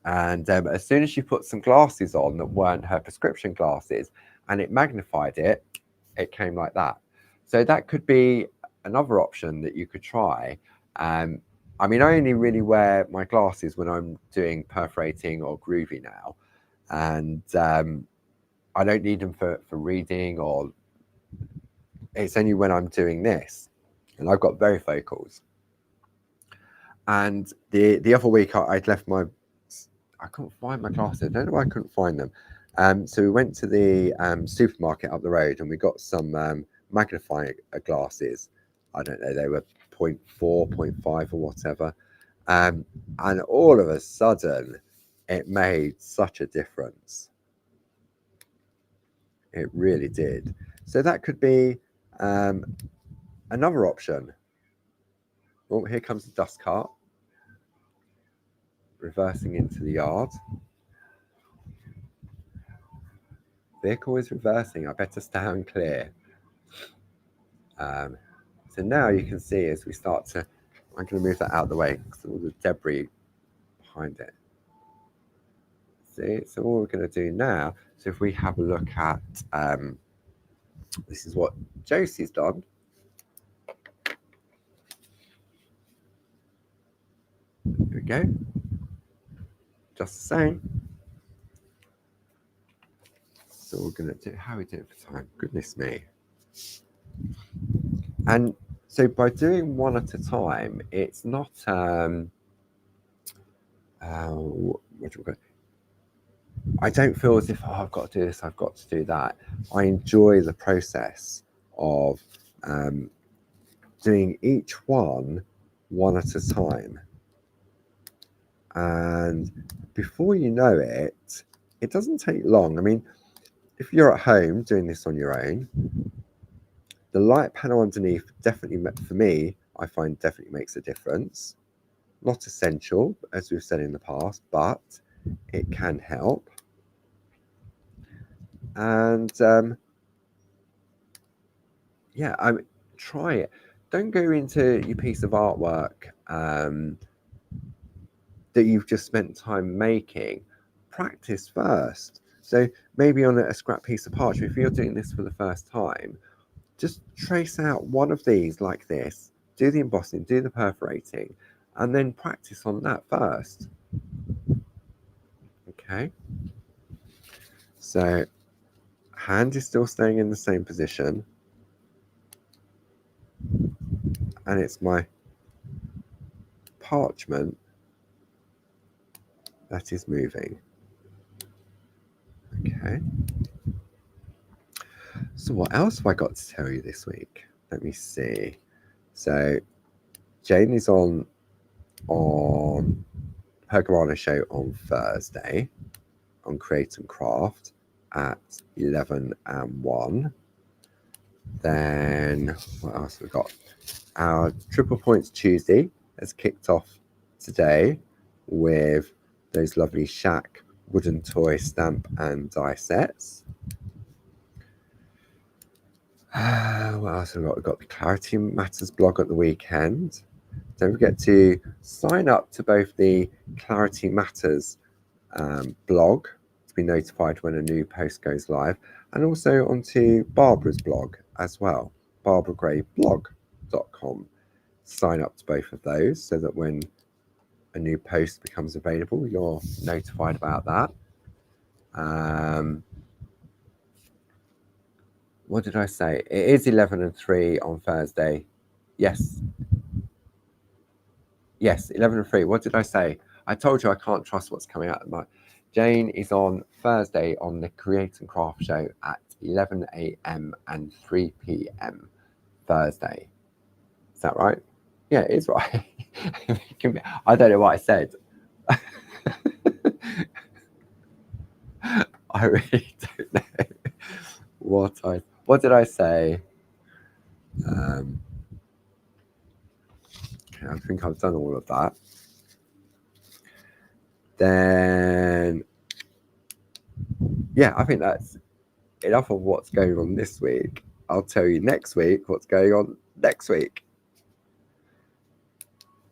And as soon as she put some glasses on that weren't her prescription glasses, and it magnified it, it came like that. So that could be another option that you could try. I mean, I only really wear my glasses when I'm doing perforating or Groovi now, and I don't need them for reading or it's only when I'm doing this, and I've got varifocals. And the other week I'd left I couldn't find my glasses. I don't know why I couldn't find them. So we went to the supermarket up the road and we got some magnifying glasses. I don't know, they were 0.4, 0.5 or whatever. And all of a sudden, it made such a difference. It really did. So that could be another option. Oh, here comes the dust cart. Reversing into the yard. Vehicle is reversing. I better stand clear. So now you can see as we start to, I'm going to move that out of the way because all the debris behind it. See, so what we're going to do now, so if we have a look at, this is what Josie's done. Here we go. Just the same. So we're going to do, how are we doing for time? Goodness me. And so by doing one at a time, it's not, I don't feel as if, oh, I've got to do this, I've got to do that. I enjoy the process of doing each one at a time. And before you know it, it doesn't take long. I mean, if you're at home doing this on your own, the light panel underneath definitely, for me, I find definitely makes a difference. Not essential, as we've said in the past, but it can help. And yeah, try it. Don't go into your piece of artwork that you've just spent time making. Practice first. So maybe on a scrap piece of parchment, if you're doing this for the first time, just trace out one of these like this, do the embossing, do the perforating, and then practice on that first. Okay. So hand is still staying in the same position. And it's my parchment that is moving. Okay. So what else have I got to tell you this week? Let me see. So Jane is on her Garana show on Thursday on Create and Craft at 11 and 1. Then what else have we got? Our Triple Points Tuesday has kicked off today with those lovely Shack wooden toy stamp and die sets. What else have we got? We've got the Clarity Matters blog at the weekend. Don't forget to sign up to both the Clarity Matters blog to be notified when a new post goes live, and also onto Barbara's blog as well, barbaragrayblog.com. Sign up to both of those so that when a new post becomes available, you're notified about that. What did I say? It is 11 and 3 on Thursday. Yes. Yes, 11 and 3. What did I say? I told you I can't trust what's coming out of my... Jane is on Thursday on the Create and Craft show at 11 a.m. and 3 p.m. Thursday. Is that right? Yeah, it is right. I don't know what I said. I really don't know what did I say? I think I've done all of that. Then, yeah, I think that's enough of what's going on this week. I'll tell you next week what's going on next week.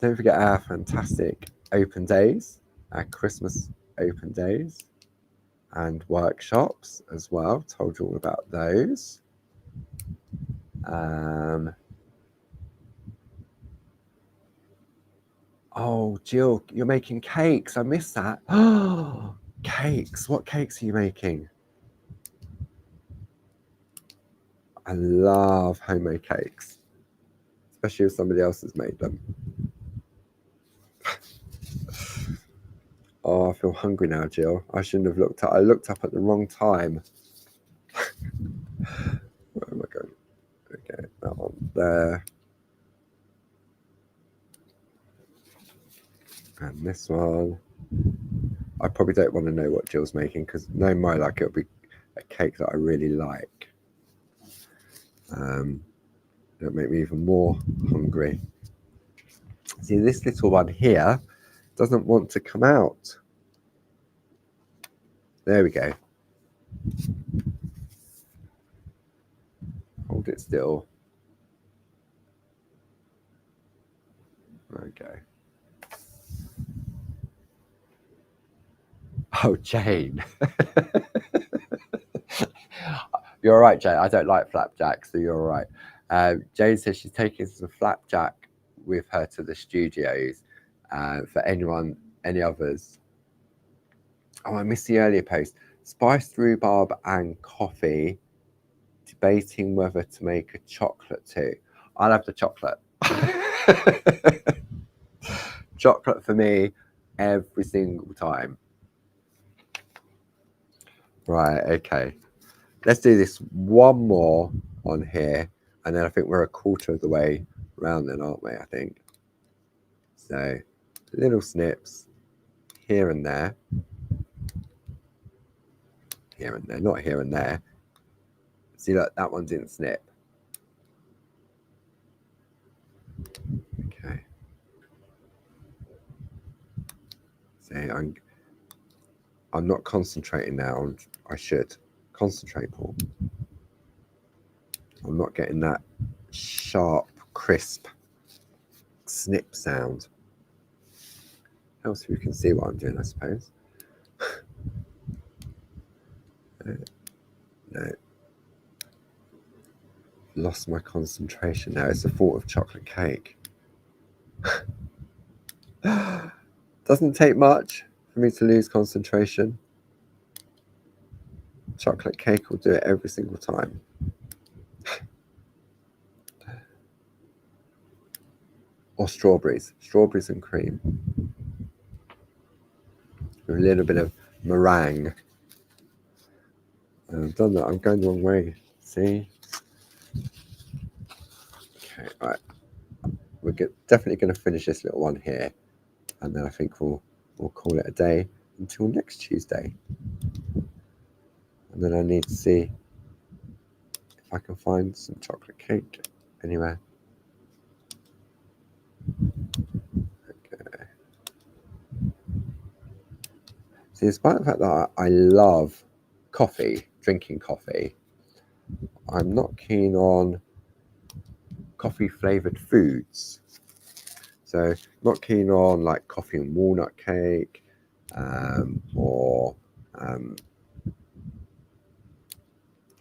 Don't forget our fantastic open days, our Christmas open days, and workshops as well. Told you all about those. Oh, Jill, you're making cakes. I missed that. Oh, cakes. What cakes are you making? I love homemade cakes, especially if somebody else has made them. Oh, I feel hungry now, Jill. I shouldn't have looked up. I looked up at the wrong time. Where am I going? Okay, that one there. And this one. I probably don't want to know what Jill's making because knowing my luck, it'll be a cake that I really like. It'll make me even more hungry. See, this little one here doesn't want to come out. There we go. Hold it still. Okay. Oh, Jane. You're all right, Jane. I don't like flapjack, so you're all right. Jane says she's taking some flapjack with her to the studios. For any others. Oh, I missed the earlier post. Spiced rhubarb and coffee. Debating whether to make a chocolate too. I'll have the chocolate. Chocolate for me every single time. Right, okay. Let's do this one more on here, and then I think we're a quarter of the way around then, aren't we, I think? So, little snips here and there. Here and there, not here and there. See, look, that one didn't snip. Okay. So, I'm not concentrating now. I should concentrate, Paul. I'm not getting that sharp, crisp snip sound. Else you can see what I'm doing, I suppose. No. Lost my concentration now. It's the thought of chocolate cake. Doesn't take much for me to lose concentration. Chocolate cake will do it every single time. Or strawberries and cream. With a little bit of meringue. I've done that. I'm going the wrong way. See? Okay, right. We're definitely going to finish this little one here, and then I think we'll call it a day until next Tuesday. And then I need to see if I can find some chocolate cake anywhere. Okay. See, despite the fact that I love coffee, drinking coffee, I'm not keen on coffee flavored foods. So not keen on like coffee and walnut cake, or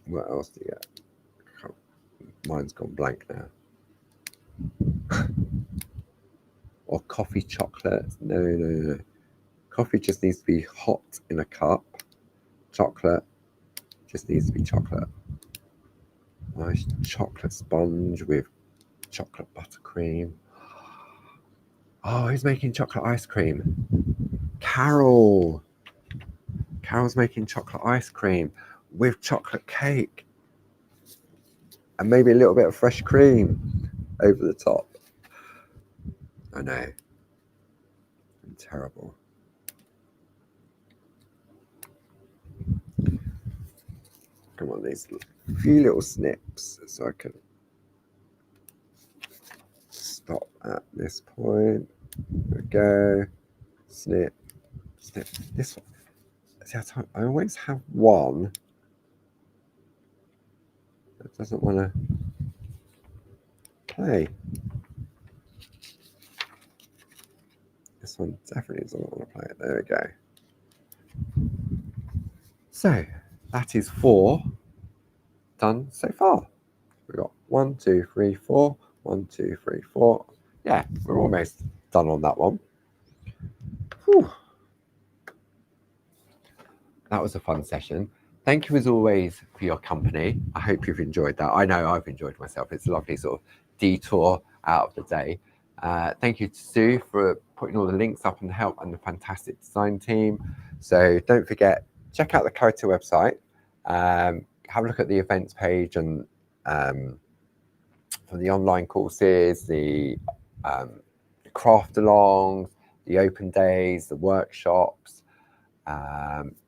what else do you get? Mine's gone blank now. Or coffee chocolate. No. Coffee just needs to be hot in a cup. Chocolate just needs to be chocolate. Nice chocolate sponge with chocolate buttercream. Oh, who's making chocolate ice cream? Carol. Carol's making chocolate ice cream with chocolate cake. And maybe a little bit of fresh cream over the top. I know. I'm terrible. Come on, these few little snips so I can stop at this point. There we go. Snip. This one. See, I always have one that doesn't want to play. This one definitely doesn't want to play it. There we go. So that is 4 done so far. We've got 1, 2, 3, 4. 1, 2, 3, 4. Yeah, we're almost done on that one. Whew. That was a fun session. Thank you as always for your company. I hope you've enjoyed that. I know I've enjoyed myself. It's a lovely sort of detour out of the day. Thank you to Sue for putting all the links up and the help and the fantastic design team. So don't forget, check out the Clarity website. Have a look at the events page and for the online courses, the craft alongs, the open days, the workshops,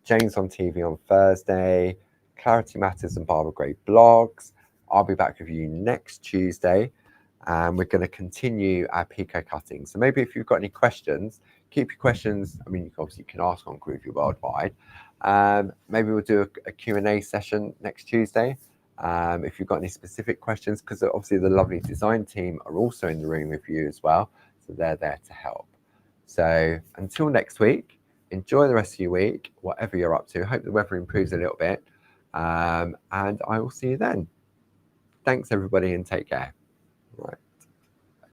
James on TV on Thursday, Clarity Matters and Barbara Gray blogs. I'll be back with you next Tuesday, and we're going to continue our Pico cutting. So maybe if you've got any questions, keep your questions. I mean, obviously you can ask on Groovi Worldwide. Maybe we'll do a Q&A session next Tuesday. If you've got any specific questions, because obviously the lovely design team are also in the room with you as well, so they're there to help. So until next week, enjoy the rest of your week, whatever you're up to. Hope the weather improves a little bit, and I will see you then. Thanks everybody, and take care. Right.